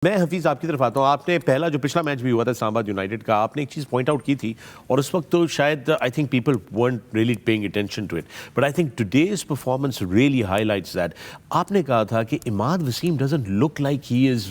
میں حفیظ آپ کی طرف آتا ہوں. آپ نے پہلا جو پچھلا میچ بھی ہوا تھا اسلام آباد یونائٹیڈ کا, آپ نے ایک چیز پوائنٹ آؤٹ کی تھی اور اس وقت تو شاید I think people weren't really paying attention to it, but I think today's performance really highlights that. آپ نے کہا تھا کہ Imad Wasim doesn't look like he is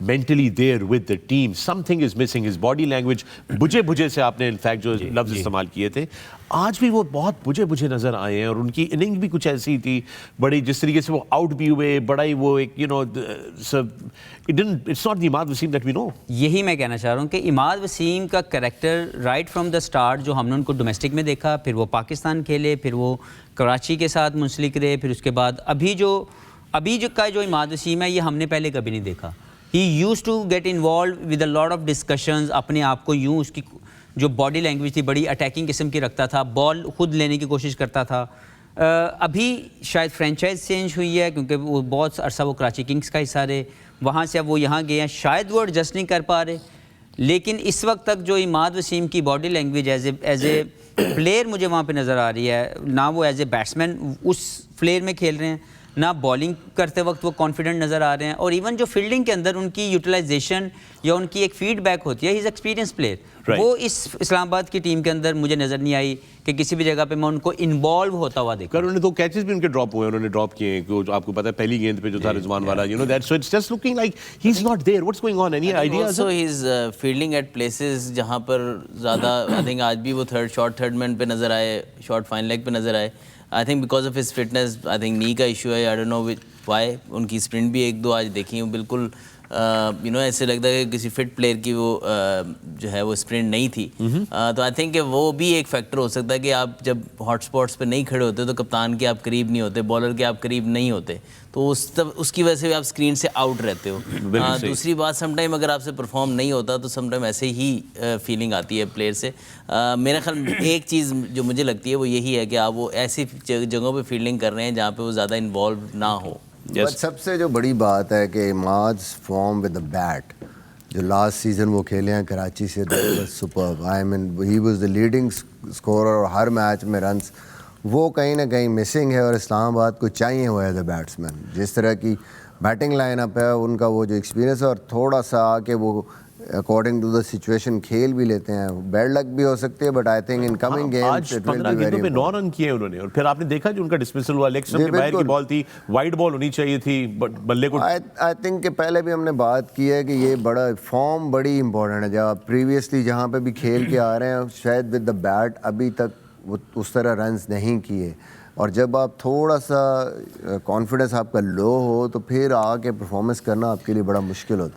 mentally there with the team, something is missing, his body language بجھے بجھے سے آپ نے انفیکٹ جو لفظ استعمال کیے تھے, آج بھی وہ بہت بجھے بجھے نظر آئے ہیں اور ان کی اننگ بھی کچھ ایسی تھی بڑی, جس طریقے سے وہ آؤٹ بھی ہوئے, بڑا ہی وہ ایک you know it's not the Imad Wasim that we know. یہی میں کہنا چاہ رہا ہوں کہ عماد وسیم کا character right from the start جو ہم نے ان کو ڈومیسٹک میں دیکھا, پھر وہ پاکستان کھیلے, پھر وہ کراچی کے ساتھ منسلک رہے, پھر اس کے بعد ابھی کا جو عماد وسیم ہے یہ ہم نے پہلے کبھی نہیں دیکھا. He used to get involved with a lot of discussions, اپنے آپ کو یوں, اس کی جو باڈی لینگویج تھی بڑی اٹیکنگ قسم کی رکھتا تھا, بال خود لینے کی کوشش کرتا تھا. ابھی شاید فرینچائز چینج ہوئی ہے کیونکہ وہ بہت عرصہ وہ کراچی کنگز کا حصہ رہے, وہاں سے اب وہ یہاں گئے ہیں, شاید وہ ایڈجسٹ نہیں کر پا رہے. لیکن اس وقت تک جو عماد وسیم کی body language as a player مجھے وہاں پہ نظر آ رہی ہے, نہ وہ ایز اے بیٹسمین اس فلیئر میں کھیل رہے ہیں, نہ بالنگ کرتے وقت وہ کانفیڈنٹ نظر آ رہے ہیں, اور ایون جو فیلڈنگ کے اندر ان کی یوٹیلائزیشن یا ان کی ایک فیڈ بیک ہوتی ہے, ہی از ایکسپیرینس پلیئر, وہ اس اسلام آباد کی ٹیم کے اندر مجھے نظر نہیں آئی کہ کسی بھی جگہ پہ میں ان کو انوالو ہوتا ہوا دیکھا. انہوں نے دو کیچز بھی ان کے ڈراپ ہوئے, انہوں نے ڈراپ کیے ہیں, آپ کو پتہ ہے پہلی گیند پہ جو تھا رضوان والا, you know that, so it's just looking like he is not there. What's going on, any ideas? So he is fielding at places جہاں پر زیادہ, آئی تھنک آج بھی وہ تھرڈ مین پہ نظر آئے, شارٹ فائن لیگ پہ نظر آئے. I think because of his fitness, I think نی کا ایشو ہے, آئی ڈونٹ نو وائی. ان کی اسپرنٹ بھی ایک دو آج دیکھی ہیں, بالکل یو نو ایسے لگتا ہے کہ کسی فٹ پلیئر کی وہ جو ہے وہ اسپرنٹ نہیں تھی. تو آئی تھنک کہ وہ بھی ایک فیکٹر ہو سکتا ہے کہ آپ جب ہاٹ اسپاٹس پہ نہیں کھڑے ہوتے تو کپتان کے آپ قریب نہیں ہوتے, بالر کے آپ قریب نہیں ہوتے, تو اس کی وجہ سے بھی آپ اسکرین سے آؤٹ رہتے ہو. دوسری بات, سم ٹائم اگر آپ سے پرفارم نہیں ہوتا تو سم ٹائم ایسے ہی فیلنگ آتی ہے پلیئر سے. میرا خیال ایک چیز جو مجھے لگتی ہے وہ یہی ہے کہ آپ وہ ایسی جگہوں پہ فیلڈنگ کر رہے ہیں جہاں پہ وہ زیادہ انوالو نہ ہو. بٹ سب سے جو بڑی بات ہے کہ Imad form with the bat, جو لاسٹ سیزن وہ کھیلے ہیں کراچی سے, superb. I mean he was the leading scorer, اور ہر میچ میں رنس, وہ کہیں نہ کہیں مسنگ ہے, اور اسلام آباد کو چاہیے ہوا ایز اے بیٹسمین. جس طرح کی بیٹنگ لائن اپ ہے ان کا, وہ جو ایکسپیرینس ہے, اور تھوڑا سا آ کے وہ اکارڈنگ ٹو دا سچویشن کھیل بھی لیتے ہیں. بیڈ لک بھی ہو سکتی ہے, but I think in coming games it will be very important. 9 run کیے انہوں نے, اور پھر آپ نے دیکھا جو ان کا ڈسمسل ہوا, لیگ اسٹمپ کے باہر کی بال تھی, وائڈ بال ہونی چاہیے تھی, بٹ بلے کو آئی تھنک کہ پہلے بھی ہم نے بات کی ہے کہ یہ بڑا فارم بڑی امپورٹنٹ ہے. جب آپ پریویسلی جہاں پہ بھی کھیل کے آ رہے ہیں, شاید ود دا بیٹ ابھی تک وہ اس طرح رنز نہیں کیے, اور جب آپ تھوڑا سا کانفیڈنس آپ کا لو ہو تو پھر آ کے پرفارمنس کرنا آپ کے لیے بڑا مشکل ہوتا ہے.